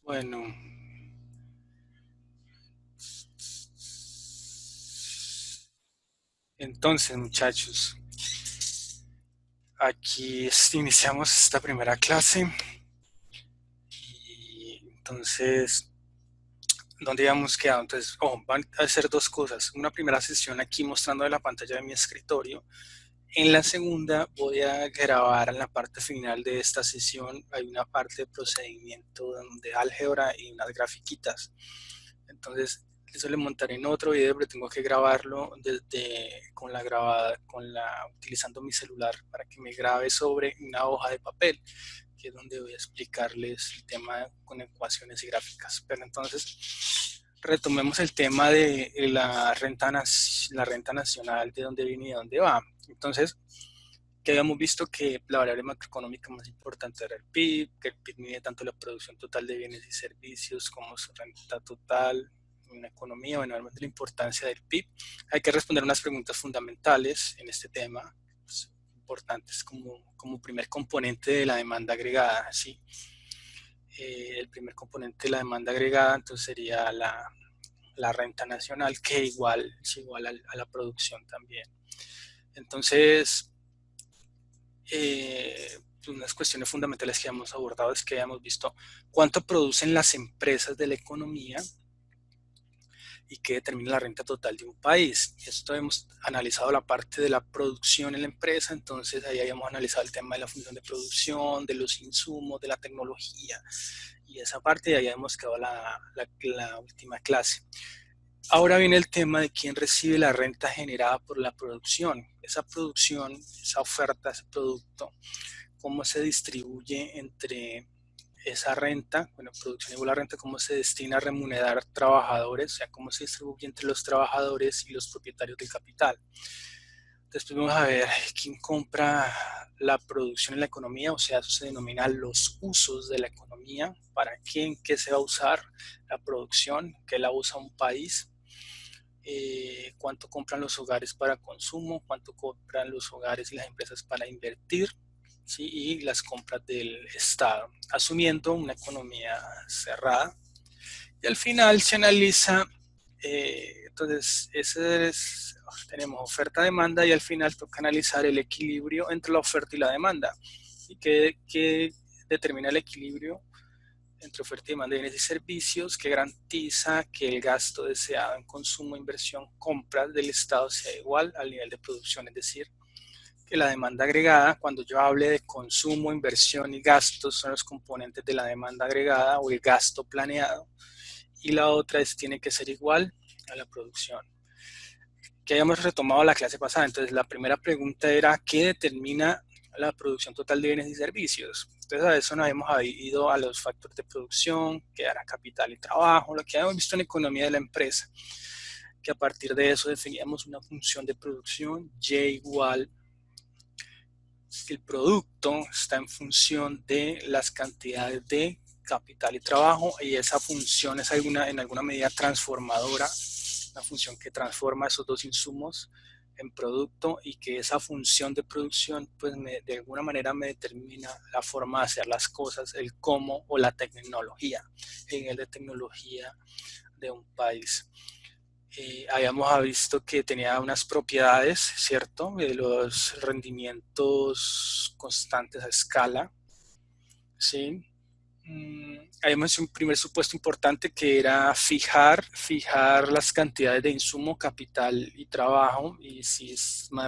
Bueno, entonces muchachos, aquí iniciamos esta primera clase y entonces, ¿dónde habíamos quedado? Entonces, van a hacer dos cosas. Una primera sesión aquí mostrando la pantalla de mi escritorio. En la segunda voy a grabar en la parte final de esta sesión. Hay una parte de procedimiento de álgebra y unas grafiquitas. Entonces, eso le montaré en otro video, pero tengo que grabarlo utilizando mi celular para que me grabe sobre una hoja de papel, que es donde voy a explicarles el tema con ecuaciones y gráficas. Pero entonces, retomemos el tema de la renta nacional, de dónde viene y de dónde va. Entonces, que habíamos visto que la variable macroeconómica más importante era el PIB, que el PIB mide tanto la producción total de bienes y servicios como su renta total en una economía. Bueno, además de la importancia del PIB, hay que responder unas preguntas fundamentales en este tema, pues, importantes como primer componente de la demanda agregada, ¿sí? El primer componente de la demanda agregada entonces sería la renta nacional, que es igual a la producción también. Entonces, unas cuestiones fundamentales que hemos abordado es que hemos visto cuánto producen las empresas de la economía y qué determina la renta total de un país. Esto hemos analizado la parte de la producción en la empresa, entonces ahí habíamos analizado el tema de la función de producción, de los insumos, de la tecnología y esa parte, y ahí hemos quedado la última clase. Ahora viene el tema de quién recibe la renta generada por la producción. Esa producción, esa oferta, ese producto, cómo se distribuye entre esa renta, bueno, producción igual a renta, cómo se destina a remunerar trabajadores, o sea, cómo se distribuye entre los trabajadores y los propietarios del capital. Después vamos a ver quién compra la producción en la economía, o sea, eso se denomina los usos de la economía, para quién, qué se va a usar la producción, qué la usa un país, cuánto compran los hogares para consumo, cuánto compran los hogares y las empresas para invertir, ¿sí? Y las compras del Estado, asumiendo una economía cerrada. Y al final se analiza, entonces, tenemos oferta-demanda y al final toca analizar el equilibrio entre la oferta y la demanda. ¿Y qué determina el equilibrio entre oferta y demanda de bienes y servicios, que garantiza que el gasto deseado en consumo, inversión, compras del Estado sea igual al nivel de producción? Es decir, que la demanda agregada, cuando yo hable de consumo, inversión y gastos, son los componentes de la demanda agregada o el gasto planeado, y la otra tiene que ser igual a la producción. Que hayamos retomado la clase pasada, entonces la primera pregunta era ¿qué determina la producción total de bienes y servicios? Entonces a eso nos hemos ido a los factores de producción, que era capital y trabajo, lo que habíamos visto en economía de la empresa, que a partir de eso definíamos una función de producción Y igual, el producto está en función de las cantidades de capital y trabajo, y esa función es en alguna medida transformadora, una función que transforma esos dos insumos en producto, y que esa función de producción pues de alguna manera me determina la forma de hacer las cosas, el cómo o la tecnología, el nivel de tecnología de un país. Habíamos visto que tenía unas propiedades, ¿cierto? De los rendimientos constantes a escala, ¿sí? Habíamos hecho un primer supuesto importante que era fijar las cantidades de insumo, capital y trabajo, y si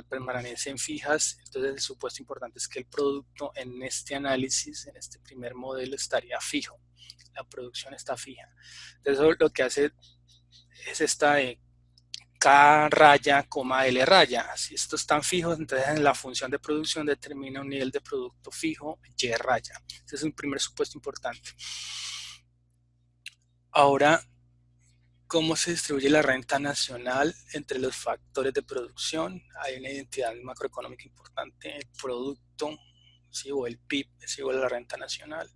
permanecen fijas, entonces el supuesto importante es que el producto en este análisis, en este primer modelo, estaría fijo, la producción está fija. Entonces lo que hace es esta de K raya, L raya. Si estos están fijos, entonces en la función de producción determina un nivel de producto fijo, Y raya. Ese es un primer supuesto importante. Ahora, ¿cómo se distribuye la renta nacional entre los factores de producción? Hay una identidad macroeconómica importante, el producto, ¿sí? O el PIB es igual a la renta nacional.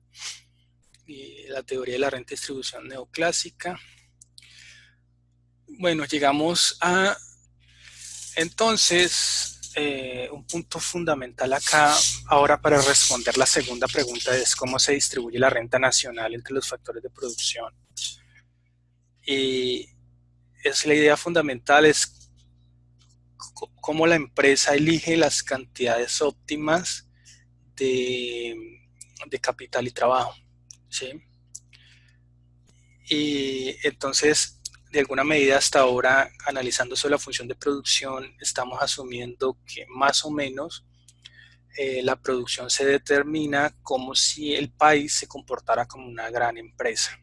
Y la teoría de la renta distribución neoclásica. Bueno, llegamos a entonces un punto fundamental acá, ahora para responder la segunda pregunta, es cómo se distribuye la renta nacional entre los factores de producción. Y es la idea fundamental, es cómo la empresa elige las cantidades óptimas de capital y trabajo, ¿sí? Y entonces, de alguna medida hasta ahora, analizando solo la función de producción, estamos asumiendo que más o menos la producción se determina como si el país se comportara como una gran empresa.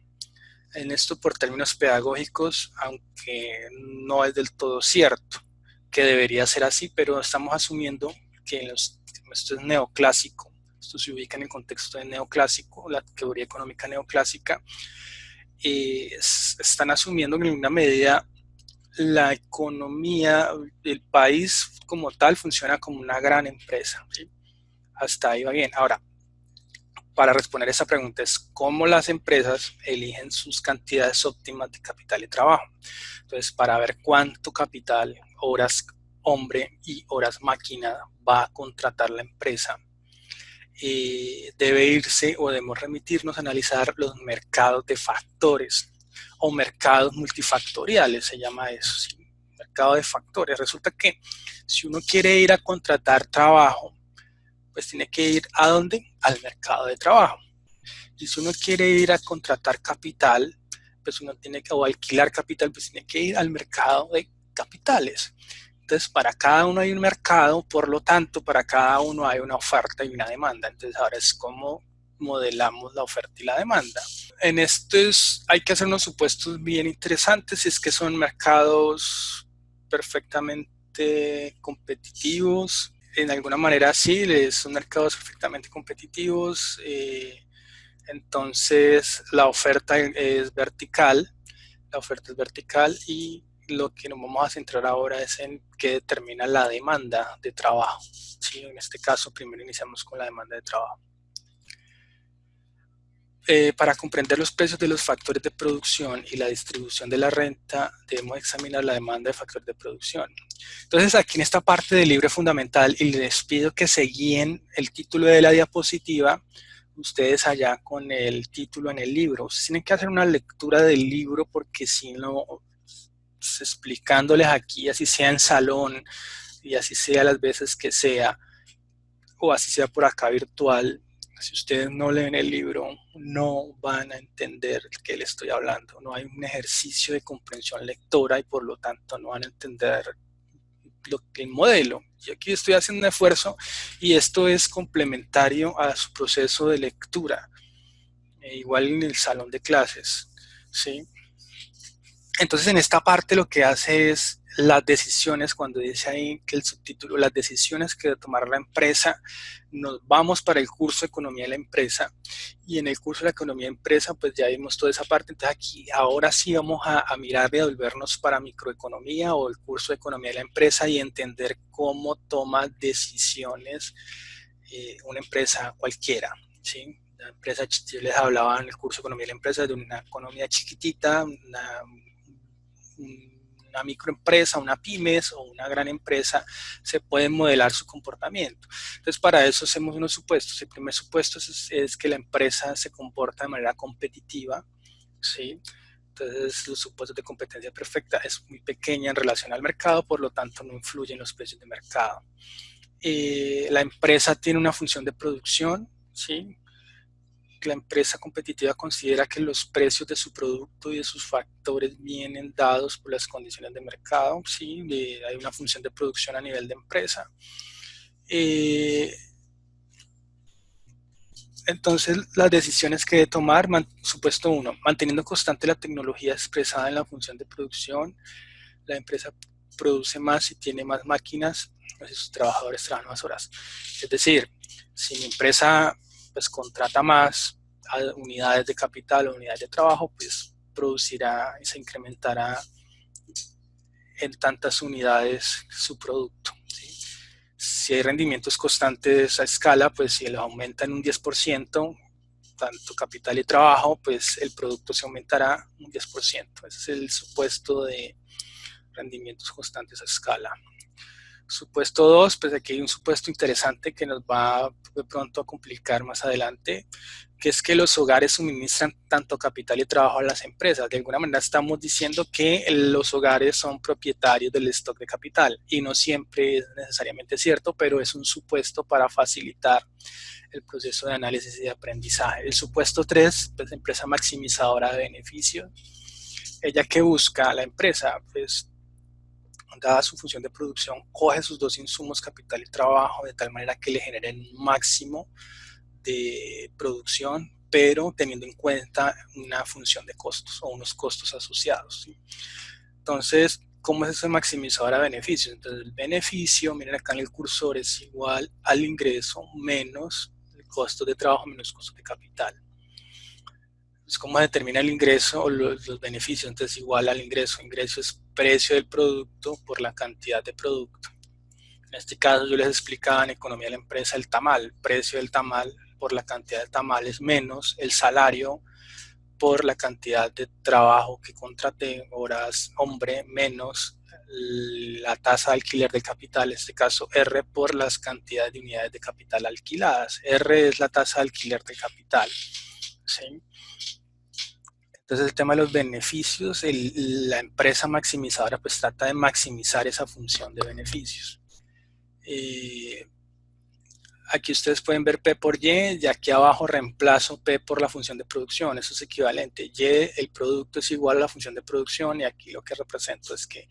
En esto, por términos pedagógicos, aunque no es del todo cierto que debería ser así, pero estamos asumiendo que esto es neoclásico, esto se ubica en el contexto de neoclásico, la teoría económica neoclásica, están asumiendo que en una medida la economía del país como tal funciona como una gran empresa, ¿sí? Hasta ahí va bien. Ahora, para responder esa pregunta es cómo las empresas eligen sus cantidades óptimas de capital y trabajo. Entonces, para ver cuánto capital, horas hombre y horas máquina va a contratar la empresa, debe irse o debemos remitirnos a analizar los mercados de factores o mercados multifactoriales, se llama eso, ¿sí? Mercado de factores. Resulta que si uno quiere ir a contratar trabajo, pues tiene que ir ¿a dónde? Al mercado de trabajo. Y si uno quiere ir a contratar capital, pues uno tiene que, o alquilar capital, pues tiene que ir al mercado de capitales. Entonces, para cada uno hay un mercado, por lo tanto, para cada uno hay una oferta y una demanda. Entonces, ahora es cómo modelamos la oferta y la demanda. En estos hay que hacer unos supuestos bien interesantes, y es que son mercados perfectamente competitivos. En alguna manera sí, son mercados perfectamente competitivos. Entonces, la oferta es vertical y lo que nos vamos a centrar ahora es en qué determina la demanda de trabajo. ¿Sí? En este caso, primero iniciamos con la demanda de trabajo. Para comprender los precios de los factores de producción y la distribución de la renta, debemos examinar la demanda de factores de producción. Entonces, aquí en esta parte del libro fundamental, y les pido que se guíen el título de la diapositiva, ustedes allá con el título en el libro. Ustedes tienen que hacer una lectura del libro porque si no, pues, explicándoles aquí, así sea en salón y así sea las veces que sea, o así sea por acá virtual, si ustedes no leen el libro, no van a entender de qué le estoy hablando. No hay un ejercicio de comprensión lectora y por lo tanto no van a entender el modelo. Yo aquí estoy haciendo un esfuerzo y esto es complementario a su proceso de lectura, igual en el salón de clases, ¿sí? Entonces, en esta parte lo que hace es las decisiones, cuando dice ahí que el subtítulo, las decisiones que debe tomar la empresa, nos vamos para el curso de economía de la empresa, y en el curso de la economía de empresa pues ya vimos toda esa parte. Entonces aquí ahora sí vamos a mirar y a volvernos para microeconomía o el curso de economía de la empresa y entender cómo toma decisiones una empresa cualquiera, ¿sí? La empresa, yo les hablaba en el curso de economía de la empresa de una economía chiquitita, una microempresa, una pymes o una gran empresa, se puede modelar su comportamiento. Entonces, para eso hacemos unos supuestos. El primer supuesto es que la empresa se comporta de manera competitiva, ¿sí? Entonces, los supuestos de competencia perfecta es muy pequeña en relación al mercado, por lo tanto, no influye en los precios de mercado. La empresa tiene una función de producción, ¿sí? La empresa competitiva considera que los precios de su producto y de sus factores vienen dados por las condiciones de mercado, ¿sí? Hay una función de producción a nivel de empresa. Entonces, las decisiones que debe tomar, supuesto 1, manteniendo constante la tecnología expresada en la función de producción, la empresa produce más y tiene más máquinas, pues sus trabajadores trabajan más horas. Es decir, si mi empresa pues contrata más unidades de capital o unidades de trabajo, pues producirá y se incrementará en tantas unidades su producto, ¿sí? Si hay rendimientos constantes a escala, pues si los aumenta en un 10%, tanto capital y trabajo, pues el producto se aumentará un 10%. Ese es el supuesto de rendimientos constantes a escala. Supuesto 2, pues aquí hay un supuesto interesante que nos va de pronto a complicar más adelante, que es que los hogares suministran tanto capital y trabajo a las empresas. De alguna manera estamos diciendo que los hogares son propietarios del stock de capital y no siempre es necesariamente cierto, pero es un supuesto para facilitar el proceso de análisis y de aprendizaje. El supuesto 3, pues empresa maximizadora de beneficios. ¿Ella qué busca? La empresa, pues dada su función de producción, coge sus dos insumos, capital y trabajo, de tal manera que le generen un máximo de producción, pero teniendo en cuenta una función de costos o unos costos asociados, ¿sí? Entonces, ¿cómo es ese maximizador a beneficios? Entonces, el beneficio, miren acá en el cursor, es igual al ingreso menos el costo de trabajo menos costo de capital. Entonces, ¿cómo se determina el ingreso o los beneficios? Entonces, igual al ingreso. Ingreso es precio del producto por la cantidad de producto. En este caso, yo les explicaba en economía de la empresa el tamal, precio del tamal por la cantidad de tamales menos el salario por la cantidad de trabajo que contraté, horas hombre, menos la tasa de alquiler del capital, en este caso R por las cantidades de unidades de capital alquiladas. R es la tasa de alquiler del capital, ¿sí? Entonces el tema de los beneficios, la empresa maximizadora pues trata de maximizar esa función de beneficios. Aquí ustedes pueden ver P por Y, y aquí abajo reemplazo P por la función de producción, eso es equivalente. Y, el producto es igual a la función de producción, y aquí lo que represento es que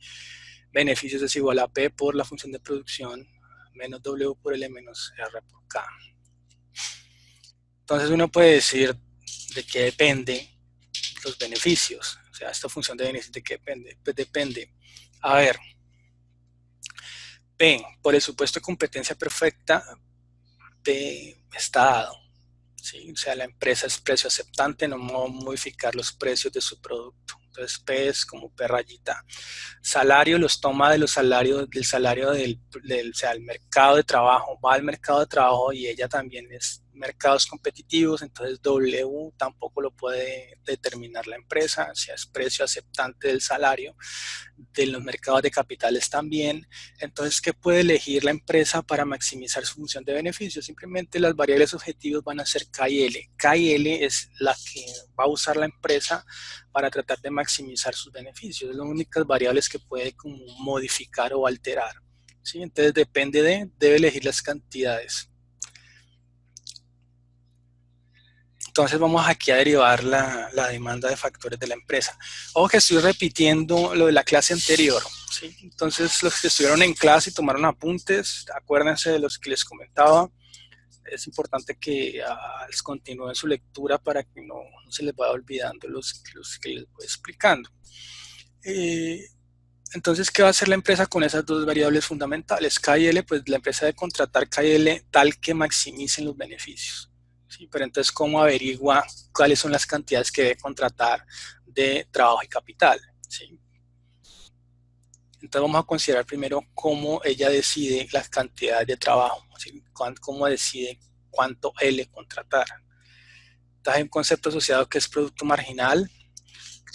beneficios es igual a P por la función de producción menos W por L menos R por K. Entonces uno puede decir de qué depende los beneficios, o sea, esta función de beneficios, ¿de qué depende? Pues depende, a ver, P, por el supuesto de competencia perfecta, P está dado, ¿sí? O sea, la empresa es precio aceptante, no modificar los precios de su producto. Entonces, P es como P rayita. Salario los toma de los salarios, del salario o sea, el mercado de trabajo, va al mercado de trabajo y ella también es mercados competitivos, entonces W tampoco lo puede determinar la empresa, o sea, es precio aceptante del salario, de los mercados de capitales también. Entonces, ¿qué puede elegir la empresa para maximizar su función de beneficio? Simplemente las variables objetivos van a ser K y L. K y L es la que va a usar la empresa para tratar de maximizar sus beneficios. Es las únicas variables que puede como modificar o alterar, ¿sí? Entonces, debe elegir las cantidades. Entonces vamos aquí a derivar la demanda de factores de la empresa. Ojo que estoy repitiendo lo de la clase anterior, ¿sí? Entonces los que estuvieron en clase y tomaron apuntes, acuérdense de los que les comentaba. Es importante que les continúen su lectura para que no se les vaya olvidando los que les voy explicando. Entonces, ¿qué va a hacer la empresa con esas dos variables fundamentales? K y L, pues la empresa debe contratar K y L tal que maximicen los beneficios. ¿Sí? Pero entonces, ¿cómo averigua cuáles son las cantidades que debe contratar de trabajo y capital? ¿Sí? Entonces vamos a considerar primero cómo ella decide las cantidades de trabajo, ¿sí? Cómo decide cuánto L contratar. Entonces hay un concepto asociado que es producto marginal.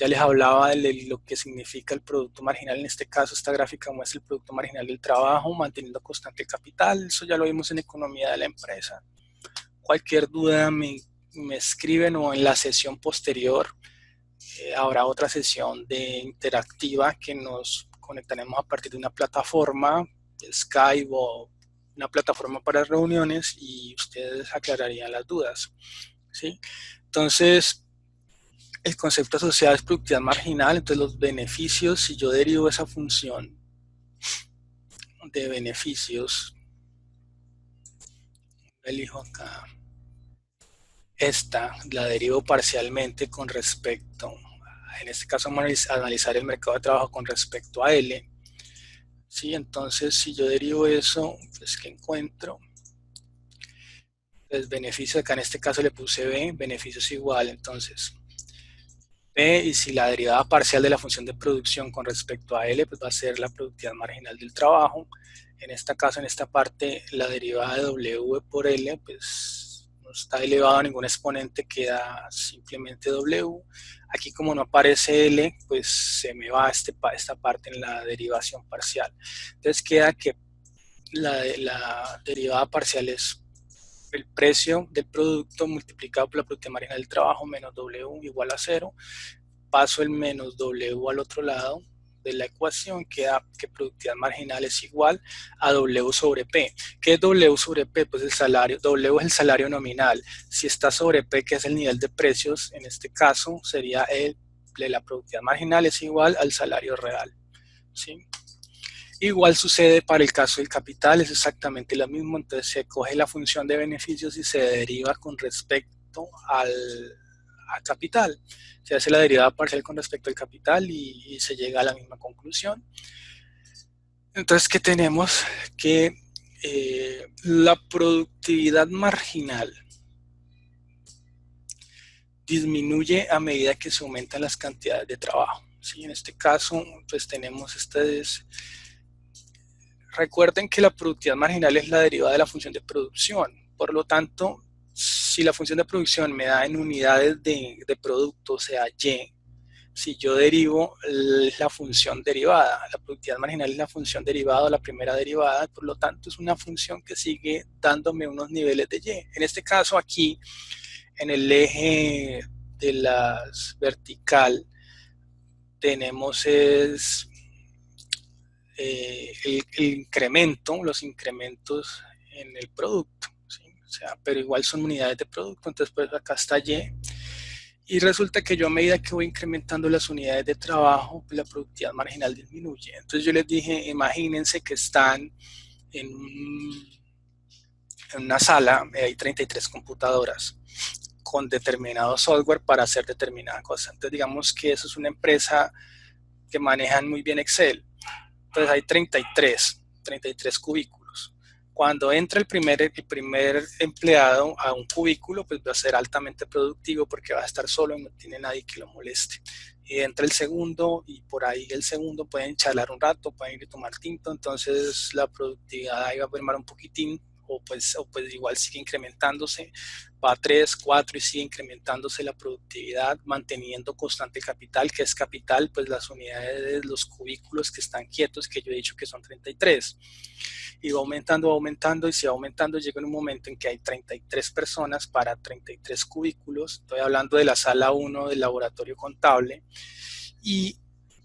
Ya les hablaba de lo que significa el producto marginal. En este caso, esta gráfica muestra el producto marginal del trabajo, manteniendo constante el capital. Eso ya lo vimos en economía de la empresa. Cualquier duda me escriben, o en la sesión posterior habrá otra sesión de interactiva que nos conectaremos a partir de una plataforma, Skype o una plataforma para reuniones, y ustedes aclararían las dudas, ¿sí? Entonces, el concepto asociado es productividad marginal. Entonces los beneficios, si yo derivo esa función de beneficios, elijo acá, esta la derivo parcialmente con respecto, en este caso vamos a analizar el mercado de trabajo con respecto a L, ¿sí? Entonces si yo derivo eso, pues ¿qué encuentro? Pues beneficio, acá en este caso le puse B, beneficio es igual, entonces P, y si la derivada parcial de la función de producción con respecto a L, pues va a ser la productividad marginal del trabajo. En este caso, en esta parte, la derivada de W por L, pues no está elevado a ningún exponente, queda simplemente W. Aquí, como no aparece L, pues se me va esta parte en la derivación parcial. Entonces queda que la derivada parcial es el precio del producto multiplicado por la productividad marginal del trabajo menos W igual a cero. Paso el menos W al otro lado de la ecuación, queda que productividad marginal es igual a W sobre P. ¿Qué es W sobre P? Pues el salario, W es el salario nominal. Si está sobre P, que es el nivel de precios, en este caso sería la productividad marginal es igual al salario real. ¿Sí? Igual sucede para el caso del capital, es exactamente lo mismo, entonces se coge la función de beneficios y se deriva con respecto al capital. Se hace la derivada parcial con respecto al capital y se llega a la misma conclusión. Entonces, ¿qué tenemos? Que la productividad marginal disminuye a medida que se aumentan las cantidades de trabajo. ¿Sí? En este caso, pues tenemos recuerden que la productividad marginal es la derivada de la función de producción. Por lo tanto, si la función de producción me da en unidades de producto, o sea, Y, si yo derivo la función derivada, la productividad marginal es la función derivada o la primera derivada, por lo tanto es una función que sigue dándome unos niveles de Y. En este caso aquí, en el eje de las vertical, tenemos el incremento, los incrementos en el producto, ¿sí? O sea, pero igual son unidades de producto, entonces pues acá está Y. Y resulta que yo a medida que voy incrementando las unidades de trabajo, pues la productividad marginal disminuye. Entonces yo les dije, imagínense que están en, en una sala, hay 33 computadoras con determinado software para hacer determinada cosa. Entonces digamos que eso es una empresa que manejan muy bien Excel. Entonces hay 33 cubículos. Cuando entra el primer empleado a un cubículo, pues va a ser altamente productivo porque va a estar solo y no tiene nadie que lo moleste. Y entra el segundo y por ahí el segundo pueden charlar un rato, pueden ir a tomar tinto, entonces la productividad ahí va a mermar un poquitín o pues igual sigue incrementándose, va a 3, 4 y sigue incrementándose la productividad, manteniendo constante el capital, que es capital, pues las unidades, los cubículos que están quietos, que yo he dicho que son 33. Y va aumentando, y si va aumentando, llega en un momento en que hay 33 personas para 33 cubículos. Estoy hablando de la sala 1 del laboratorio contable. Y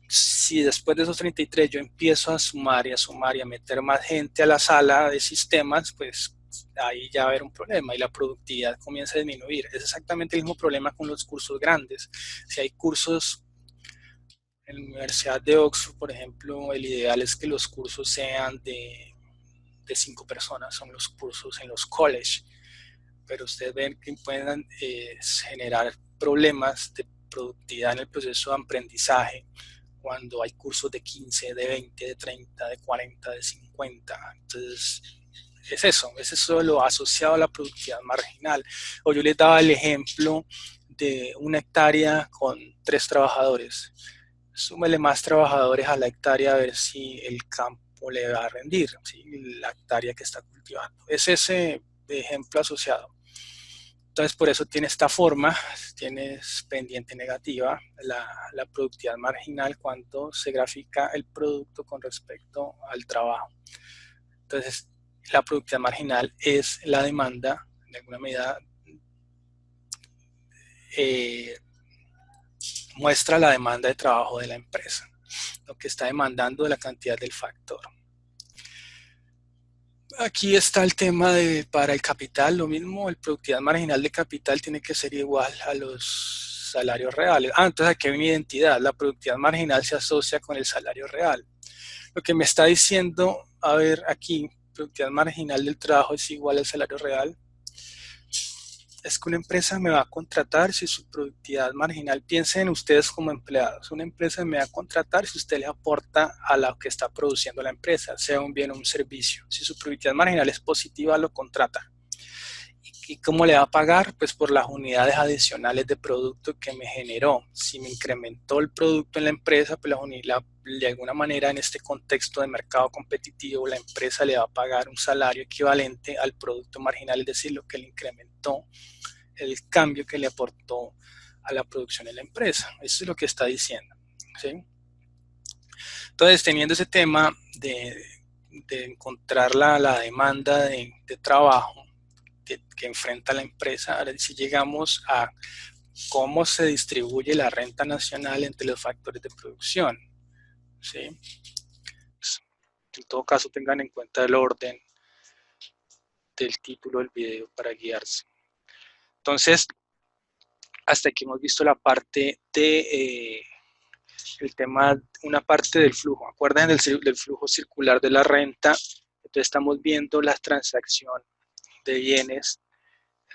si después de esos 33 yo empiezo a sumar y a sumar y a meter más gente a la sala de sistemas, pues ahí ya va a haber un problema y la productividad comienza a disminuir. Es exactamente el mismo problema con los cursos grandes. Si hay cursos en la Universidad de Oxford, por ejemplo, el ideal es que los cursos sean de 5 personas, son los cursos en los colleges, pero ustedes ven que pueden generar problemas de productividad en el proceso de aprendizaje cuando hay cursos de 15, de 20, de 30, de 40, de 50. Entonces, es eso lo asociado a la productividad marginal. O yo les daba el ejemplo de una hectárea con 3 trabajadores. Súmele más trabajadores a la hectárea a ver si el campo le va a rendir, ¿sí? La hectárea que está cultivando. Es ese ejemplo asociado. Entonces, por eso tiene esta forma, tienes pendiente negativa, la productividad marginal cuando se grafica el producto con respecto al trabajo. Entonces, la productividad marginal es la demanda, de alguna medida, muestra la demanda de trabajo de la empresa, lo que está demandando de la cantidad del factor. Aquí está el tema para el capital, lo mismo, el productividad marginal de capital tiene que ser igual a los salarios reales. Entonces aquí hay una identidad, la productividad marginal se asocia con el salario real. Lo que me está diciendo, a ver, aquí, productividad marginal del trabajo es igual al salario real. Es que una empresa me va a contratar si su productividad marginal, piensen ustedes como empleados, una empresa me va a contratar si usted le aporta a lo que está produciendo la empresa, sea un bien o un servicio. Si su productividad marginal es positiva, lo contrata. ¿Y cómo le va a pagar? Pues por las unidades adicionales de producto que me generó. Si me incrementó el producto en la empresa, pues de alguna manera en este contexto de mercado competitivo, la empresa le va a pagar un salario equivalente al producto marginal, es decir, lo que le incrementó, el cambio que le aportó a la producción de la empresa. Eso es lo que está diciendo, ¿sí? Entonces, teniendo ese tema de encontrar la demanda de trabajo que enfrenta la empresa, ahora si llegamos a cómo se distribuye la renta nacional entre los factores de producción. ¿Sí? En todo caso, tengan en cuenta el orden del título del video para guiarse. Entonces, hasta aquí hemos visto la parte de el tema, una parte del flujo. Acuerdan del flujo circular de la renta. Entonces estamos viendo la transacción de bienes,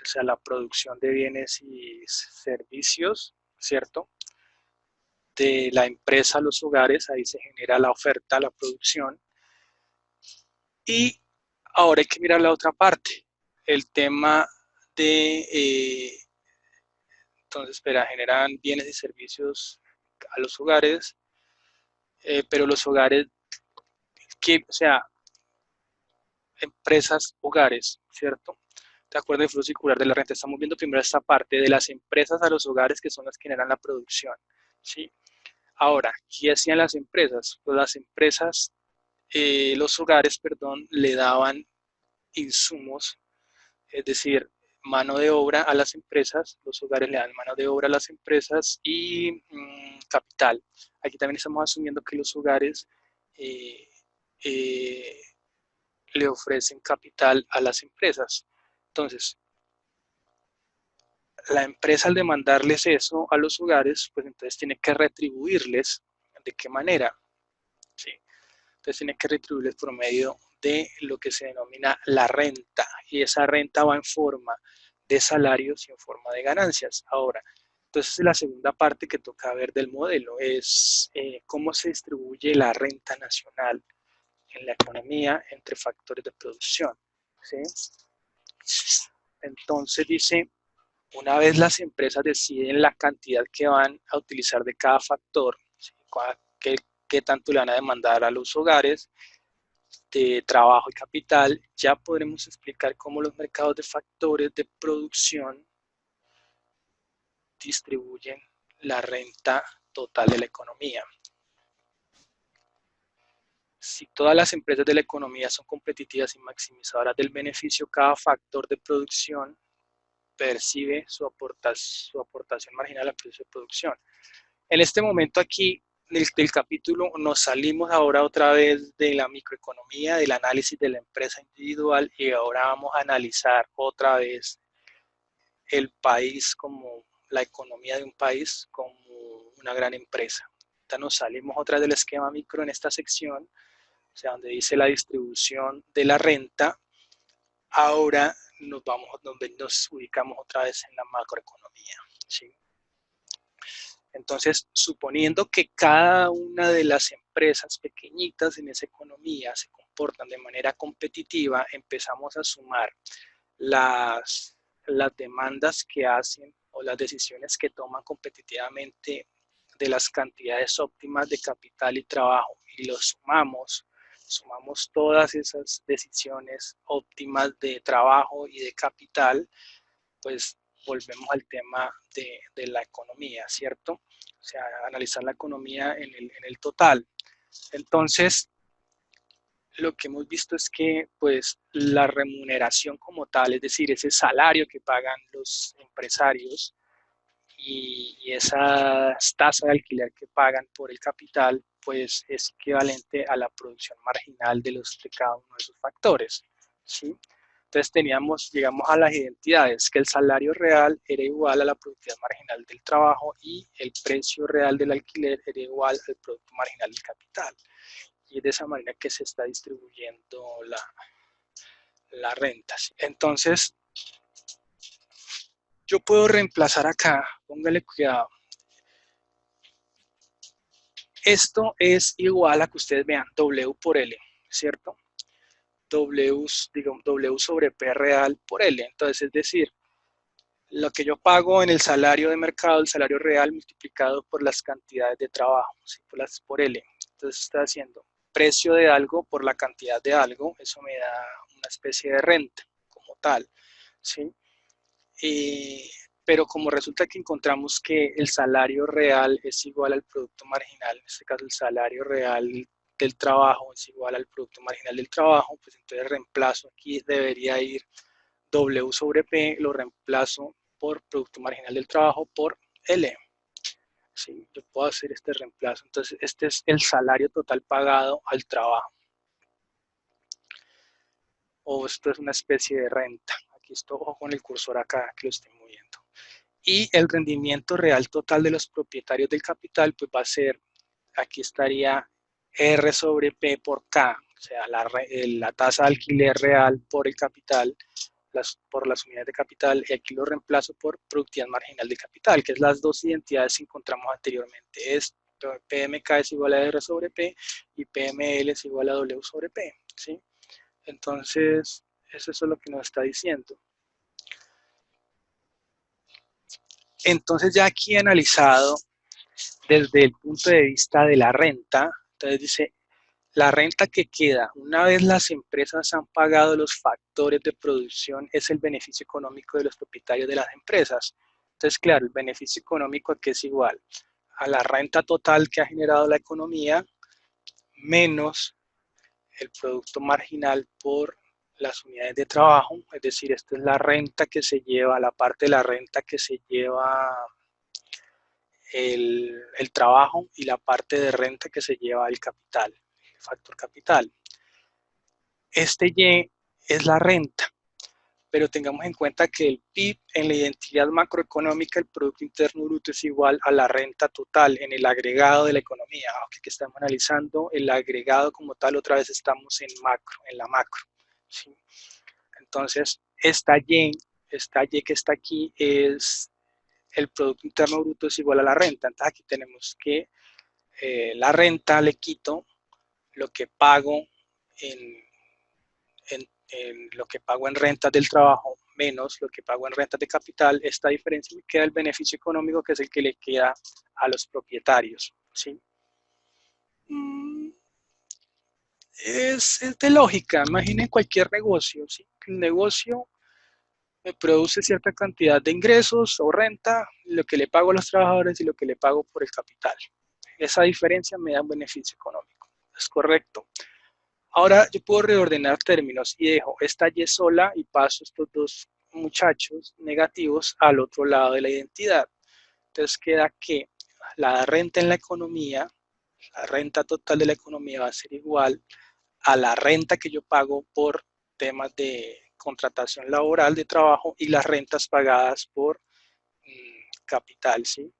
o sea, la producción de bienes y servicios, ¿cierto? De la empresa a los hogares, ahí se genera la oferta, la producción. Y ahora hay que mirar la otra parte, el tema de, entonces, espera, generan bienes y servicios a los hogares, pero los hogares, o sea, empresas, hogares, ¿cierto? De acuerdo al flujo circular de la renta, estamos viendo primero esta parte de las empresas a los hogares que son las que generan la producción, ¿sí? Ahora, ¿qué hacían las empresas? Pues las empresas, los hogares, perdón, le daban insumos, es decir, mano de obra a las empresas, los hogares le dan mano de obra a las empresas y capital. Aquí también estamos asumiendo que los hogares eh, eh, le ofrecen capital a las empresas. Entonces, la empresa al demandarles eso a los hogares, pues entonces tiene que retribuirles. ¿De qué manera? Sí. Entonces tiene que retribuirles por medio de lo que se denomina la renta, y esa renta va en forma de salarios y en forma de ganancias. Ahora, entonces la segunda parte que toca ver del modelo es cómo se distribuye la renta nacional en la economía entre factores de producción. ¿Sí? Entonces dice, una vez las empresas deciden la cantidad que van a utilizar de cada factor, ¿sí? qué tanto le van a demandar a los hogares, de trabajo y capital, ya podremos explicar cómo los mercados de factores de producción distribuyen la renta total de la economía. Si todas las empresas de la economía son competitivas y maximizadoras del beneficio, cada factor de producción percibe su aportación marginal al precio de producción. En este momento aquí del capítulo nos salimos ahora otra vez de la microeconomía, del análisis de la empresa individual, y ahora vamos a analizar otra vez el país como la economía de un país como una gran empresa. Entonces nos salimos otra vez del esquema micro en esta sección, o sea, donde dice la distribución de la renta. Ahora nos ubicamos otra vez en la macroeconomía, ¿sí? Entonces, suponiendo que cada una de las empresas pequeñitas en esa economía se comportan de manera competitiva, empezamos a sumar las demandas que hacen o las decisiones que toman competitivamente de las cantidades óptimas de capital y trabajo, y los sumamos todas esas decisiones óptimas de trabajo y de capital, pues volvemos al tema de la economía, ¿cierto? O sea, analizar la economía en el total. Entonces, lo que hemos visto es que pues la remuneración como tal, es decir, ese salario que pagan los empresarios y esas tasas de alquiler que pagan por el capital, pues es equivalente a la producción marginal de cada uno de esos factores, ¿sí? Entonces llegamos a las identidades, que el salario real era igual a la productividad marginal del trabajo y el precio real del alquiler era igual al producto marginal del capital. Y es de esa manera que se está distribuyendo la renta. Entonces, yo puedo reemplazar acá, póngale cuidado. Esto es igual a que ustedes vean W por L, ¿cierto? W sobre P real por L. Entonces, es decir, lo que yo pago en el salario de mercado, el salario real multiplicado por las cantidades de trabajo, ¿sí? por L. Entonces está haciendo precio de algo por la cantidad de algo, eso me da una especie de renta como tal, ¿sí? Pero como resulta que encontramos que el salario real es igual al producto marginal, en este caso el salario real del trabajo es igual al producto marginal del trabajo, pues entonces reemplazo aquí debería ir W sobre P, lo reemplazo por producto marginal del trabajo por L. ¿Sí? Yo puedo hacer este reemplazo. Entonces, este es el salario total pagado al trabajo. O esto es una especie de renta. Aquí estoy con el cursor acá que lo estoy moviendo. Y el rendimiento real total de los propietarios del capital, pues va a ser, aquí estaría R sobre P por K, o sea, la tasa de alquiler real por el capital, por las unidades de capital, y aquí lo reemplazo por productividad marginal de capital, que es las dos identidades que encontramos anteriormente. PMK es igual a R sobre P y PML es igual a W sobre P, ¿sí? Entonces, eso es lo que nos está diciendo. Entonces, ya aquí analizado desde el punto de vista de la renta, entonces dice, la renta que queda una vez las empresas han pagado los factores de producción es el beneficio económico de los propietarios de las empresas. Entonces, claro, el beneficio económico aquí es igual a la renta total que ha generado la economía menos el producto marginal por las unidades de trabajo, es decir, esta es la renta que se lleva, la parte de la renta que se lleva el trabajo y la parte de renta que se lleva el capital, el factor capital. Este Y es la renta, pero tengamos en cuenta que el PIB en la identidad macroeconómica, el Producto Interno Bruto, es igual a la renta total en el agregado de la economía. Aunque aquí estamos analizando el agregado como tal, otra vez estamos en macro, en la macro. ¿Sí? Entonces, esta Y que está aquí es el Producto Interno Bruto es igual a la renta. Entonces aquí tenemos que la renta le quito lo que pago en lo que pago en rentas del trabajo menos lo que pago en rentas de capital. Esta diferencia me queda el beneficio económico, que es el que le queda a los propietarios. ¿Sí? Es de lógica. Imaginen cualquier negocio. ¿Sí? El negocio me produce cierta cantidad de ingresos o renta, lo que le pago a los trabajadores y lo que le pago por el capital. Esa diferencia me da un beneficio económico. Es correcto. Ahora yo puedo reordenar términos y dejo esta Y sola y paso estos dos muchachos negativos al otro lado de la identidad. Entonces queda que la renta en la economía, la renta total de la economía va a ser igual a la renta que yo pago por temas de contratación laboral de trabajo y las rentas pagadas por capital, ¿sí?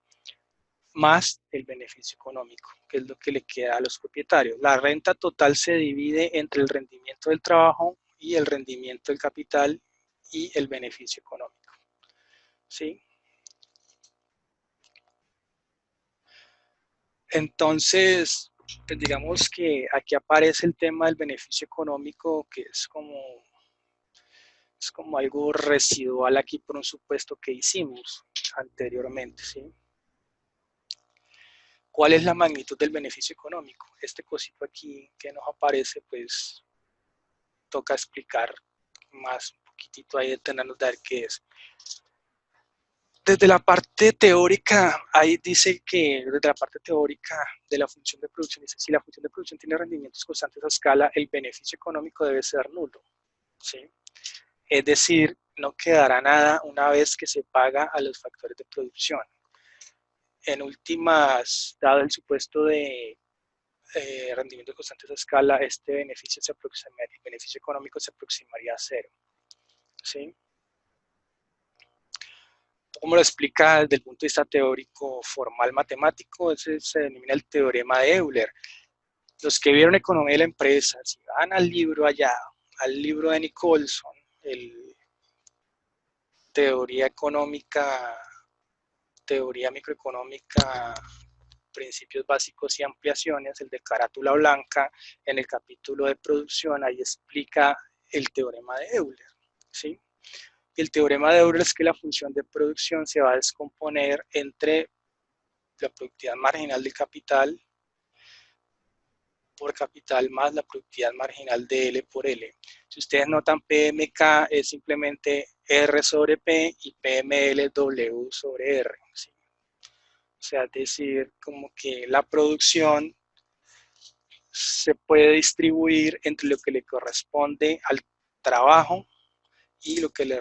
Más el beneficio económico, que es lo que le queda a los propietarios. La renta total se divide entre el rendimiento del trabajo y el rendimiento del capital y el beneficio económico. ¿Sí? Entonces, pues digamos que aquí aparece el tema del beneficio económico, que es como algo residual aquí por un supuesto que hicimos anteriormente, ¿sí? ¿Cuál es la magnitud del beneficio económico? Este cosito aquí que nos aparece, pues toca explicar más un poquitito ahí, detenernos de ver qué es. Desde la parte teórica, ahí dice que desde la parte teórica de la función de producción, dice si la función de producción tiene rendimientos constantes a escala, el beneficio económico debe ser nulo, ¿sí? Es decir, no quedará nada una vez que se paga a los factores de producción. En últimas, dado el supuesto de rendimientos constantes a escala, este beneficio el beneficio económico se aproximaría a cero, ¿sí? Como lo explica desde el punto de vista teórico formal matemático, ese se denomina el teorema de Euler. Los que vieron economía de la empresa, si van al libro allá, al libro de Nicholson, el teoría económica, teoría microeconómica, principios básicos y ampliaciones, el de carátula blanca, en el capítulo de producción, ahí explica el teorema de Euler, ¿sí? El teorema de Euler es que la función de producción se va a descomponer entre la productividad marginal del capital por capital más la productividad marginal de L por L. Si ustedes notan, PMK es simplemente R sobre P y PML W sobre R. ¿Sí? O sea, es decir, como que la producción se puede distribuir entre lo que le corresponde al trabajo y lo que le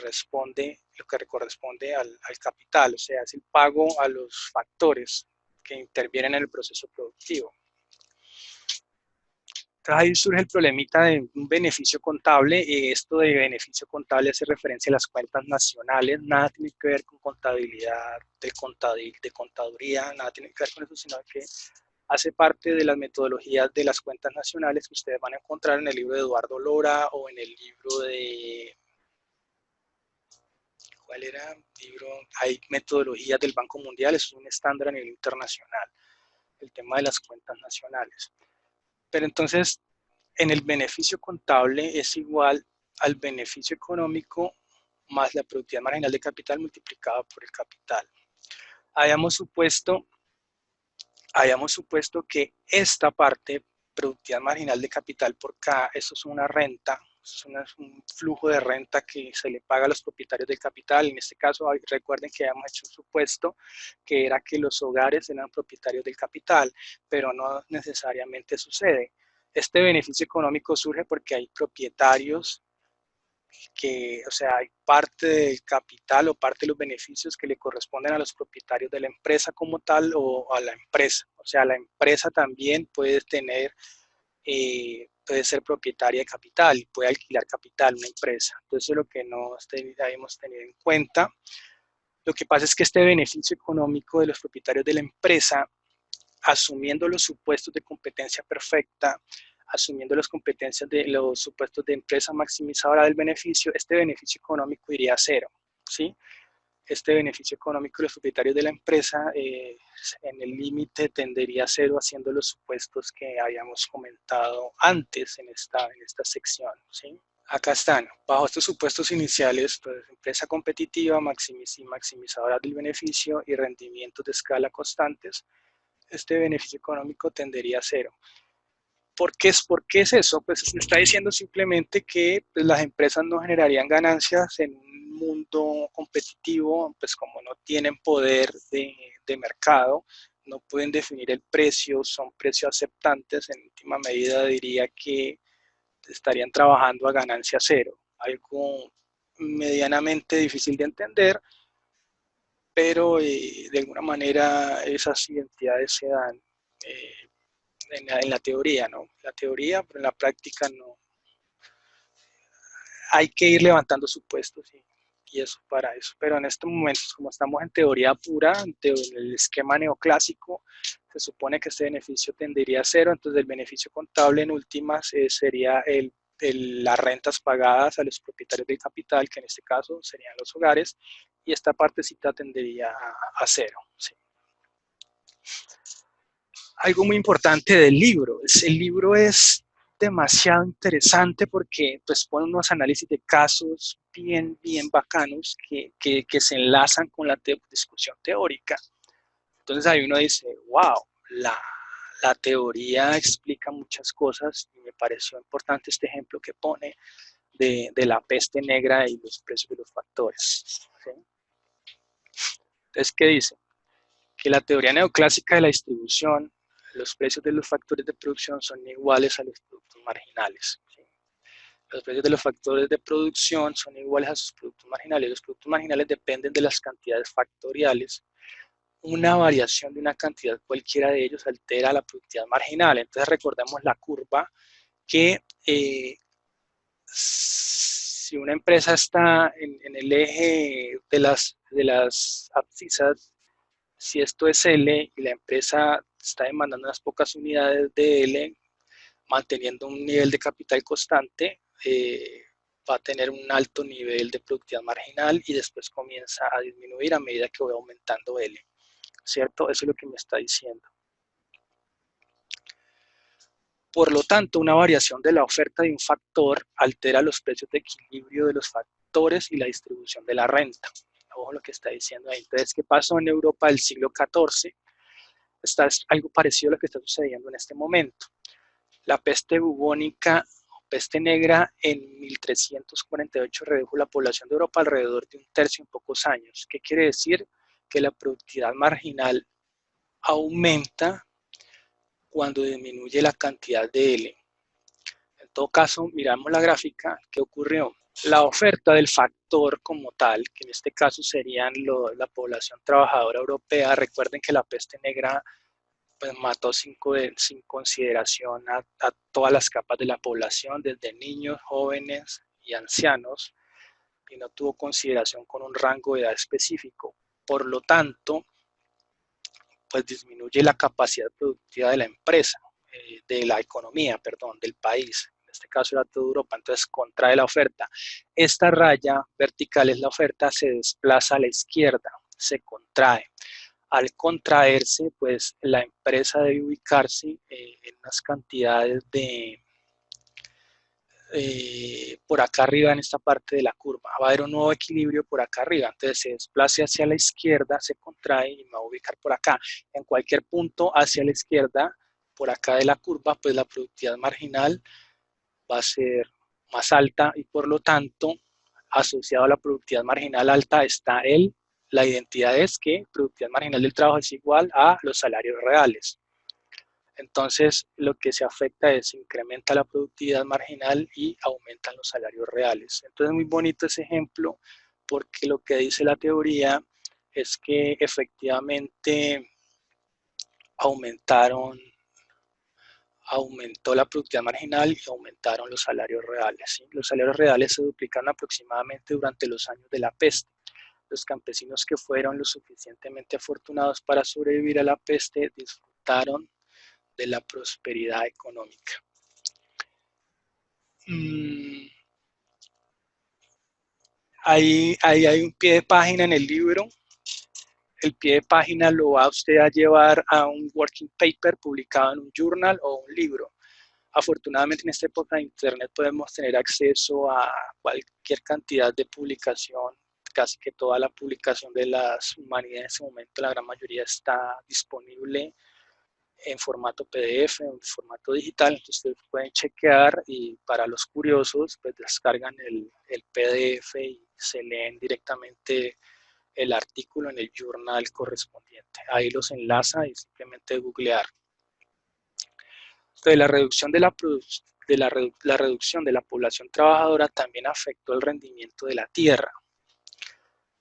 corresponde al capital, o sea, es el pago a los factores que intervienen en el proceso productivo. Entonces ahí surge el problemita de un beneficio contable. Esto de beneficio contable hace referencia a las cuentas nacionales, nada tiene que ver con contabilidad de contaduría, nada tiene que ver con eso, sino que hace parte de las metodologías de las cuentas nacionales que ustedes van a encontrar en el libro de Eduardo Lora o en el libro de... ¿Cuál era? Libro, hay metodologías del Banco Mundial, eso es un estándar a nivel internacional, el tema de las cuentas nacionales. Pero entonces, en el beneficio contable es igual al beneficio económico más la productividad marginal de capital multiplicada por el capital. Hayamos supuesto que esta parte, productividad marginal de capital por K, eso es una renta, es un flujo de renta que se le paga a los propietarios del capital. En este caso, recuerden que habíamos hecho un supuesto que era que los hogares eran propietarios del capital, pero no necesariamente sucede. Este beneficio económico surge porque hay propietarios que, o sea, hay parte del capital o parte de los beneficios que le corresponden a los propietarios de la empresa como tal o a la empresa. O sea, la empresa también puede tener, puede ser propietaria de capital, puede alquilar capital una empresa. Entonces, lo que no debemos tener en cuenta. Lo que pasa es que este beneficio económico de los propietarios de la empresa, asumiendo los supuestos de competencia perfecta, asumiendo las competencias de los supuestos de empresa maximizadora del beneficio, este beneficio económico iría a cero, ¿sí? Este beneficio económico de los propietarios de la empresa en el límite tendería a cero haciendo los supuestos que habíamos comentado antes en esta sección, ¿sí? Acá están, bajo estos supuestos iniciales, pues, empresa competitiva, maximizadora del beneficio y rendimientos de escala constantes, este beneficio económico tendería a cero. ¿Por qué es eso? Pues se está diciendo simplemente que pues, las empresas no generarían ganancias en un mundo competitivo, pues como no tienen poder de mercado, no pueden definir el precio, son precios aceptantes, en última medida diría que estarían trabajando a ganancia cero, algo medianamente difícil de entender, pero de alguna manera esas identidades se dan en la teoría, ¿no? La teoría, pero en la práctica no. Hay que ir levantando supuestos y eso para eso. Pero en estos momentos, como estamos en teoría pura, en el esquema neoclásico, se supone que este beneficio tendería a cero, entonces el beneficio contable en últimas sería las rentas pagadas a los propietarios del capital, que en este caso serían los hogares, y esta partecita tendería a cero. ¿Sí? Algo muy importante del libro, el libro es demasiado interesante porque pues pone unos análisis de casos bien bacanos que se enlazan con la discusión teórica. Entonces ahí uno dice, wow, la teoría explica muchas cosas y me pareció importante este ejemplo que pone de la peste negra y los precios de los factores. ¿Sí? Entonces, ¿qué dice? Que la teoría neoclásica de la distribución, los precios de los factores de producción son iguales a los productos marginales. ¿Sí? Los precios de los factores de producción son iguales a sus productos marginales. Los productos marginales dependen de las cantidades factoriales. Una variación de una cantidad cualquiera de ellos altera la productividad marginal. Entonces recordemos la curva que si una empresa está en el eje de las abscisas, si esto es L y la empresa está demandando unas pocas unidades de L, manteniendo un nivel de capital constante, va a tener un alto nivel de productividad marginal y después comienza a disminuir a medida que voy aumentando L. ¿Cierto? Eso es lo que me está diciendo. Por lo tanto, una variación de la oferta de un factor altera los precios de equilibrio de los factores y la distribución de la renta. Ojo lo que está diciendo ahí. Entonces, ¿qué pasó en Europa del siglo XIV? Está algo parecido a lo que está sucediendo en este momento. La peste bubónica o peste negra en 1348 redujo la población de Europa alrededor de un tercio en pocos años. ¿Qué quiere decir? Que la productividad marginal aumenta cuando disminuye la cantidad de L. En todo caso, miramos la gráfica, ¿qué ocurrió? La oferta del factor como tal, que en este caso serían la población trabajadora europea. Recuerden que la peste negra pues, mató sin consideración a todas las capas de la población, desde niños, jóvenes y ancianos, y no tuvo consideración con un rango de edad específico. Por lo tanto, pues disminuye la capacidad productiva de la empresa, de la economía, perdón, del país. En este caso era toda Europa, entonces contrae la oferta. Esta raya vertical es la oferta, se desplaza a la izquierda, se contrae. Al contraerse, pues la empresa debe ubicarse en unas cantidades por acá arriba en esta parte de la curva. Va a haber un nuevo equilibrio por acá arriba, entonces se desplace hacia la izquierda, se contrae y me va a ubicar por acá. En cualquier punto hacia la izquierda, por acá de la curva, pues la productividad marginal va a ser más alta y por lo tanto, asociado a la productividad marginal alta está la identidad es que productividad marginal del trabajo es igual a los salarios reales. Entonces, lo que se afecta es incrementa la productividad marginal y aumentan los salarios reales. Entonces, muy bonito ese ejemplo porque lo que dice la teoría es que efectivamente aumentó la productividad marginal y aumentaron los salarios reales. ¿Sí? Los salarios reales se duplicaron aproximadamente durante los años de la peste. Los campesinos que fueron lo suficientemente afortunados para sobrevivir a la peste disfrutaron de la prosperidad económica. Ahí hay un pie de página en el libro. El pie de página lo va usted a llevar a un working paper publicado en un journal o un libro. Afortunadamente en esta época de internet podemos tener acceso a cualquier cantidad de publicación, casi que toda la publicación de las humanidades en ese momento, la gran mayoría está disponible en formato PDF, en formato digital, entonces ustedes pueden chequear y para los curiosos pues descargan el PDF y se leen directamente el artículo en el journal correspondiente. Ahí los enlaza y simplemente googlear. Entonces, la reducción la reducción de la población trabajadora también afectó el rendimiento de la tierra,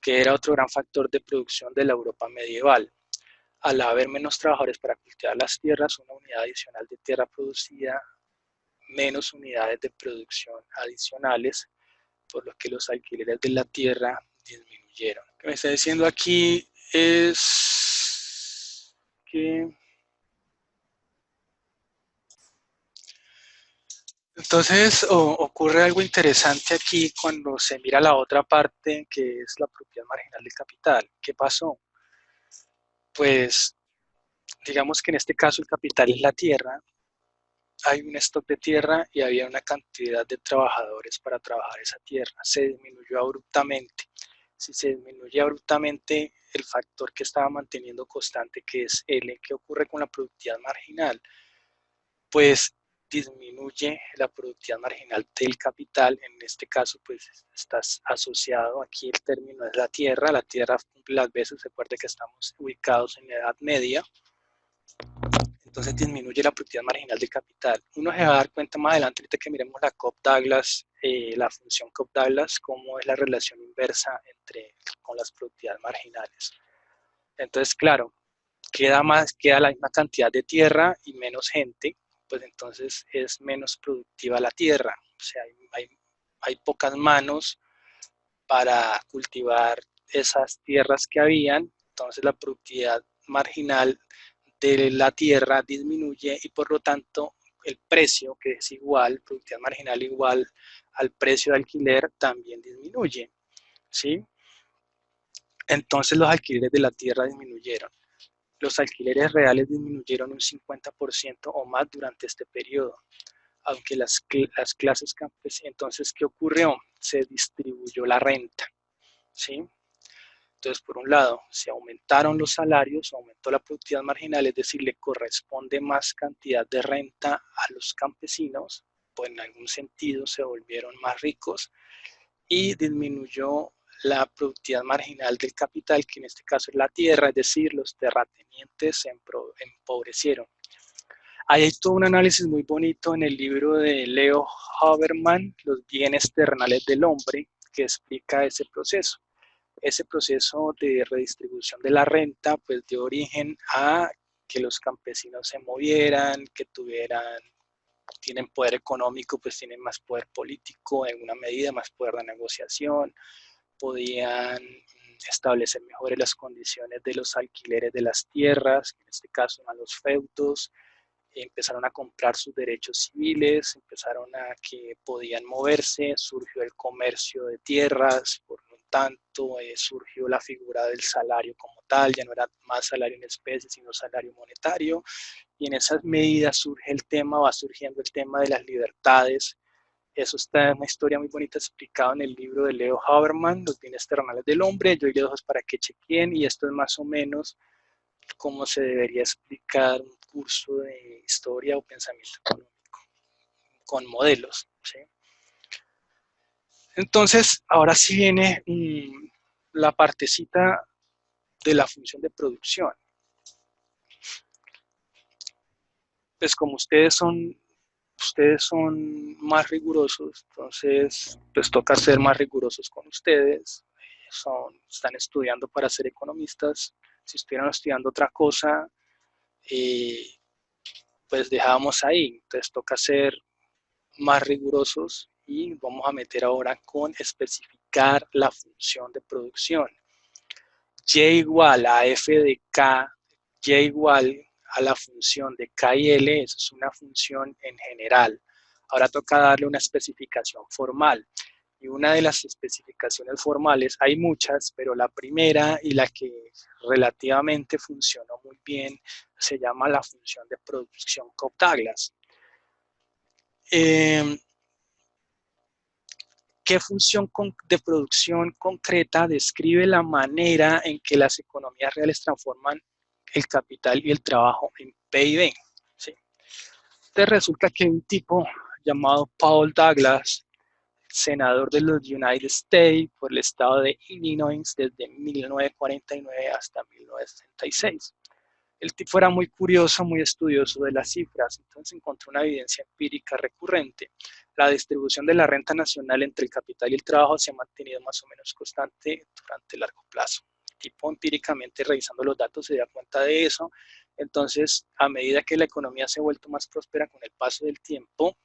que era otro gran factor de producción de la Europa medieval. Al haber menos trabajadores para cultivar las tierras, una unidad adicional de tierra producida, menos unidades de producción adicionales, por lo que los alquileres de la tierra disminuyeron. Lo que me está diciendo aquí es que entonces ocurre algo interesante aquí cuando se mira la otra parte que es la propiedad marginal del capital. ¿Qué pasó? Pues digamos que en este caso el capital es la tierra, hay un stock de tierra y había una cantidad de trabajadores para trabajar esa tierra. Se disminuyó abruptamente. Si se disminuye abruptamente el factor que estaba manteniendo constante, que es L, ¿qué ocurre con la productividad marginal? Pues disminuye la productividad marginal del capital. En este caso, pues estás asociado, aquí el término es la tierra cumple las veces, recuerde que estamos ubicados en la Edad Media, entonces disminuye la productividad marginal del capital. Uno se va a dar cuenta más adelante, ahorita que miremos la Cobb-Douglas, la función Cobb-Douglas, cómo es la relación inversa con las productividades marginales. Entonces, claro, queda la misma cantidad de tierra y menos gente, pues entonces es menos productiva la tierra. O sea, hay pocas manos para cultivar esas tierras que habían, entonces la productividad marginal de la tierra disminuye y por lo tanto el precio, que es igual, productividad marginal igual al precio de alquiler, también disminuye, ¿sí? Entonces los alquileres de la tierra disminuyeron. Los alquileres reales disminuyeron un 50% o más durante este periodo, aunque las clases campesinas, entonces, ¿qué ocurrió? Se distribuyó la renta, ¿sí? Entonces, por un lado, se aumentaron los salarios, aumentó la productividad marginal, es decir, le corresponde más cantidad de renta a los campesinos, pues en algún sentido se volvieron más ricos y disminuyó la productividad marginal del capital, que en este caso es la tierra, es decir, los terratenientes se empobrecieron. Ahí hay todo un análisis muy bonito en el libro de Leo Haberman, Los bienes terrenales del hombre, que explica ese proceso. Ese proceso de redistribución de la renta pues dio origen a que los campesinos se movieran, que tienen poder económico, pues tienen más poder político en una medida, más poder de negociación, podían establecer mejores las condiciones de los alquileres de las tierras, en este caso a los feudos, empezaron a comprar sus derechos civiles, empezaron a que podían moverse, surgió el comercio de tierras, por lo tanto surgió la figura del salario como tal, ya no era más salario en especie, sino salario monetario, y en esas medidas surge el tema, va surgiendo el tema de las libertades. Eso está en una historia muy bonita explicado en el libro de Leo Haberman, Los bienes terrenales del hombre. Yo le dejo para que chequen, y esto es más o menos cómo se debería explicar un curso de historia o pensamiento económico con modelos, ¿sí? Entonces, ahora sí viene la partecita de la función de producción. Pues como ustedes son más rigurosos, entonces pues toca ser más rigurosos con ustedes. Están estudiando para ser economistas. Si estuvieran estudiando otra cosa, eh, pues dejamos ahí. Entonces toca ser más rigurosos y vamos a meter ahora con especificar la función de producción. Y igual a f de k, y igual a la función de k y l, eso es una función en general. Ahora toca darle una especificación formal. Y una de las especificaciones formales, hay muchas, pero la primera y la que relativamente funcionó muy bien se llama la función de producción Cobb-Douglas. ¿Qué función de producción concreta describe la manera en que las economías reales transforman el capital y el trabajo en PIB? ¿Sí? Entonces resulta que un tipo llamado Paul Douglas, senador de los United States por el estado de Illinois desde 1949 hasta 1966. El tipo era muy curioso, muy estudioso de las cifras, entonces encontró una evidencia empírica recurrente. La distribución de la renta nacional entre el capital y el trabajo se ha mantenido más o menos constante durante largo plazo. El tipo empíricamente revisando los datos se da cuenta de eso. Entonces, a medida que la economía se ha vuelto más próspera con el paso del tiempo,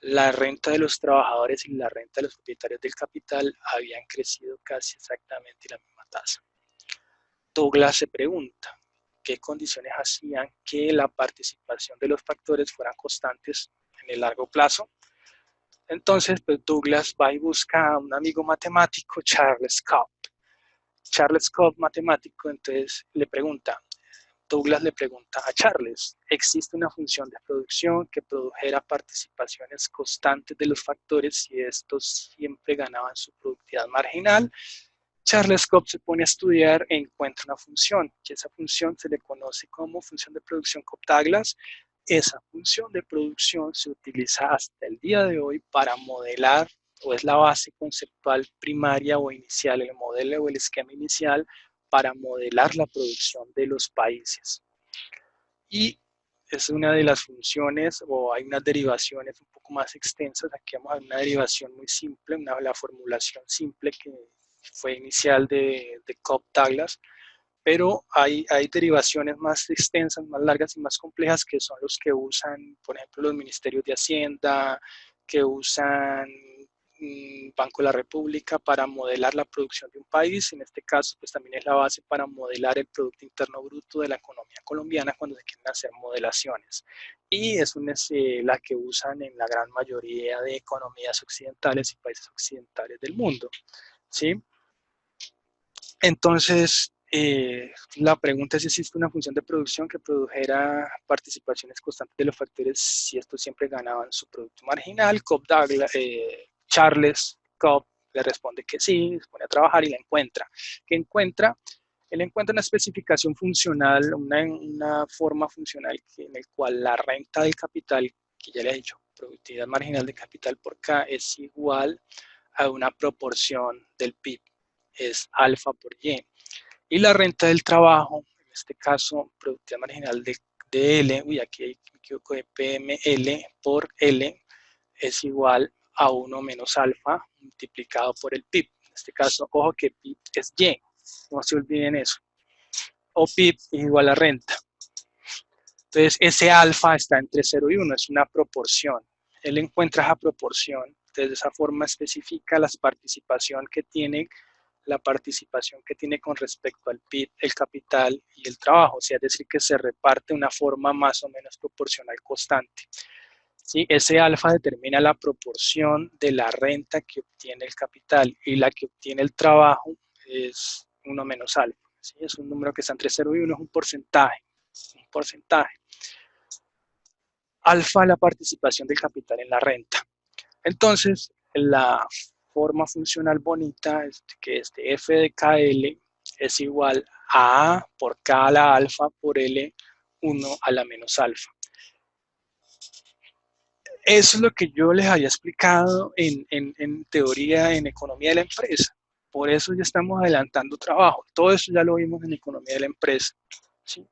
la renta de los trabajadores y la renta de los propietarios del capital habían crecido casi exactamente la misma tasa. Douglas se pregunta, ¿qué condiciones hacían que la participación de los factores fueran constantes en el largo plazo? Entonces, pues Douglas va y busca a un amigo matemático, Charles Cobb. Charles Cobb, matemático, entonces Douglas le pregunta a Charles, ¿existe una función de producción que produjera participaciones constantes de los factores si estos siempre ganaban su productividad marginal? Charles Cobb se pone a estudiar e encuentra una función, que esa función se le conoce como función de producción Cobb-Douglas. Esa función de producción se utiliza hasta el día de hoy para modelar, o es la base conceptual primaria o inicial, el modelo o el esquema inicial para modelar la producción de los países. Y es una de las funciones, o hay unas derivaciones un poco más extensas. Aquí vamos a ver una derivación muy simple, la formulación simple que fue inicial de Cobb-Douglas, pero hay derivaciones más extensas, más largas y más complejas que son los que usan, por ejemplo, los ministerios de Hacienda, que usan Banco de la República para modelar la producción de un país. En este caso, pues también es la base para modelar el Producto Interno Bruto de la economía colombiana cuando se quieren hacer modelaciones. Y es la que usan en la gran mayoría de economías occidentales y países occidentales del mundo, ¿sí? Entonces, la pregunta es si existe una función de producción que produjera participaciones constantes de los factores si estos siempre ganaban su producto marginal. Charles Cobb le responde que sí, se pone a trabajar y la encuentra. ¿Qué encuentra? Él encuentra una especificación funcional, una forma funcional en la cual la renta del capital, que ya le he dicho, productividad marginal de capital por K, es igual a una proporción del PIB, es alfa por Y. Y la renta del trabajo, en este caso, productividad marginal de L, uy, aquí me equivoco, de PML por L es igual a 1 menos alfa multiplicado por el PIB. En este caso, ojo que PIB es Y, no se olviden eso. O PIB es igual a renta. Entonces, ese alfa está entre 0 y 1, es una proporción. Él encuentra esa proporción, entonces de esa forma especifica la participación que tiene con respecto al PIB, el capital y el trabajo, o sea, es decir, que se reparte de una forma más o menos proporcional constante. ¿Sí? Ese alfa determina la proporción de la renta que obtiene el capital y la que obtiene el trabajo es 1 menos alfa. ¿Sí? Es un número que está entre 0 y 1, es un porcentaje. Un porcentaje. Alfa, la participación del capital en la renta. Entonces, la forma funcional bonita es que este f de KL es igual a A por K a la alfa por L 1 a la menos alfa. Eso es lo que yo les había explicado en teoría, en economía de la empresa. Por eso ya estamos adelantando trabajo. Todo eso ya lo vimos en economía de la empresa. ¿Sí?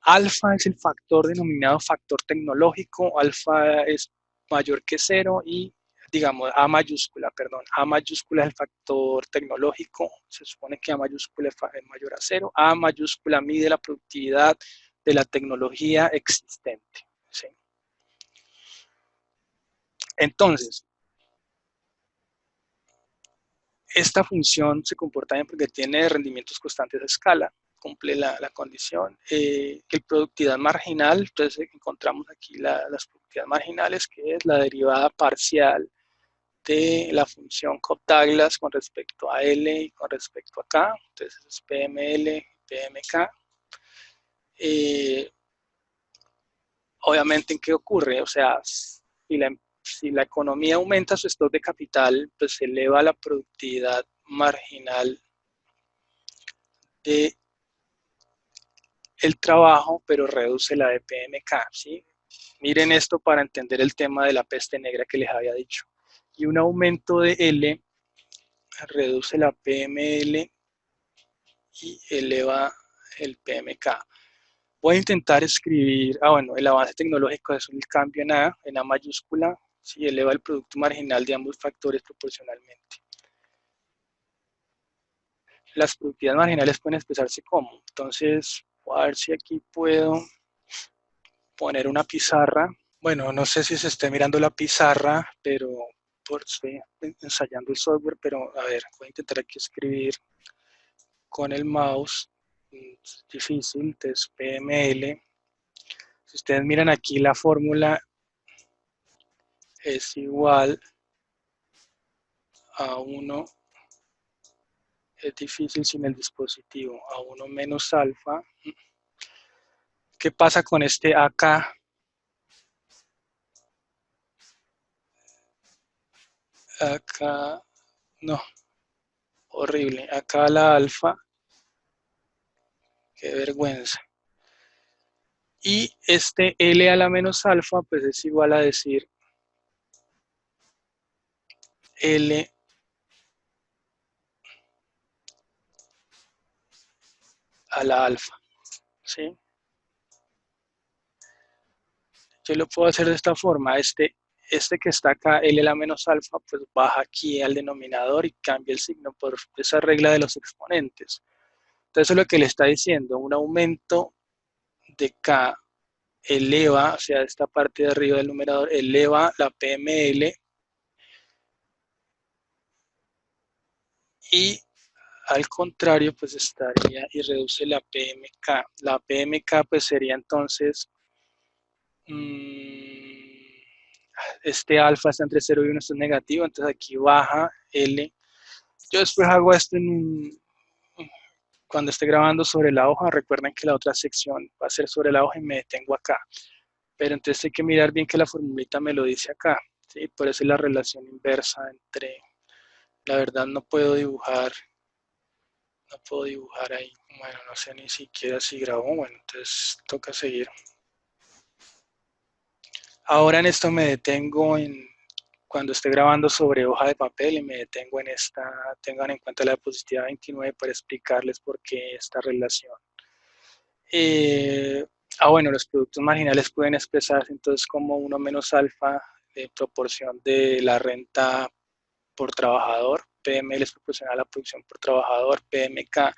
Alfa es el factor denominado factor tecnológico. Alfa es mayor que 0 y, digamos, A mayúscula, perdón. A mayúscula es el factor tecnológico. Se supone que A mayúscula es mayor a 0. A mayúscula mide la productividad de la tecnología existente. ¿Sí? Entonces, esta función se comporta bien porque tiene rendimientos constantes de escala, cumple la condición. El productividad marginal, entonces encontramos aquí las productividades marginales, que es la derivada parcial de la función Cobb-Douglas con respecto a L y con respecto a K, entonces es PML, PMK. Obviamente, ¿en qué ocurre? O sea, si la economía aumenta su stock de capital, pues se eleva la productividad marginal de el trabajo, pero reduce la de PMK, ¿sí? Miren esto para entender el tema de la peste negra que les había dicho. Y un aumento de L reduce la PML y eleva el PMK. Voy a intentar escribir, bueno, el avance tecnológico es el cambio en A mayúscula, ¿sí? Eleva el producto marginal de ambos factores proporcionalmente. Las productividades marginales pueden expresarse como, entonces, voy a ver si aquí puedo poner una pizarra. Bueno, no sé si se esté mirando la pizarra, pero estoy ensayando el software, pero a ver, voy a intentar aquí escribir con el mouse. Es difícil, entonces PML. Si ustedes miran aquí la fórmula es igual a 1, es difícil sin el dispositivo, a 1 menos alfa. ¿Qué pasa con este acá? Acá, no, horrible. Acá la alfa, qué vergüenza. Y este L a la menos alfa, pues es igual a decir L a la alfa, ¿sí? Yo lo puedo hacer de esta forma, este que está acá, L a la menos alfa, pues baja aquí al denominador y cambia el signo por esa regla de los exponentes. Entonces, eso es lo que le está diciendo, un aumento de K eleva, o sea, esta parte de arriba del numerador, eleva la PML y al contrario, pues estaría y reduce la PMK. La PMK pues sería entonces, este alfa está entre 0 y 1, esto es negativo, entonces aquí baja L. Yo después hago esto cuando esté grabando sobre la hoja, recuerden que la otra sección va a ser sobre la hoja y me detengo acá. Pero entonces hay que mirar bien que la formulita me lo dice acá, ¿sí? Por eso es la relación inversa entre, la verdad no puedo dibujar ahí. Bueno, no sé ni siquiera si grabó, bueno, entonces toca seguir. Ahora en esto me detengo cuando esté grabando sobre hoja de papel y me detengo en esta, tengan en cuenta la diapositiva 29 para explicarles por qué esta relación. Bueno, los productos marginales pueden expresarse entonces como 1 menos alfa de proporción de la renta por trabajador, PML es proporcional a la producción por trabajador, PMK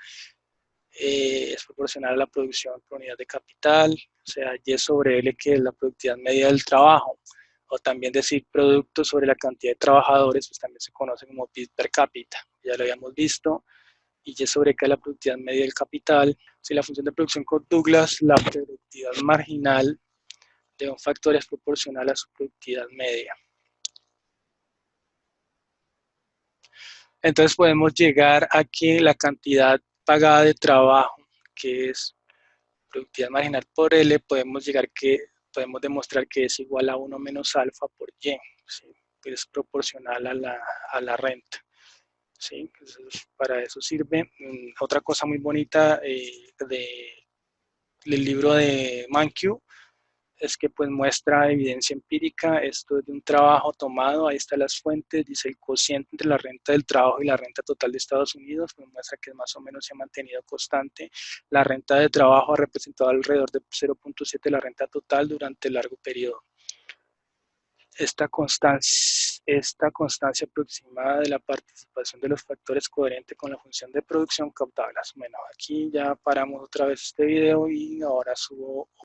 es proporcional a la producción por unidad de capital, o sea, Y sobre L, que es la productividad media del trabajo, o también decir producto sobre la cantidad de trabajadores, pues también se conoce como PIB per cápita, ya lo habíamos visto, y Y sobre K es la productividad media del capital. Si la función de producción con Douglas, la productividad marginal de un factor es proporcional a su productividad media. Entonces podemos llegar a que la cantidad pagada de trabajo, que es productividad marginal por L, podemos demostrar que es igual a 1 menos alfa por Y, ¿sí? Que es proporcional a la renta. ¿Sí? Entonces, para eso sirve. Otra cosa muy bonita del libro de Mankiw es que pues muestra evidencia empírica, esto es de un trabajo tomado, ahí están las fuentes, dice el cociente entre la renta del trabajo y la renta total de Estados Unidos, pues muestra que más o menos se ha mantenido constante, la renta de trabajo ha representado alrededor de 0.7 de la renta total durante el largo periodo. Esta constancia aproximada de la participación de los factores coherente con la función de producción cautables. Bueno, aquí ya paramos otra vez este video y ahora subo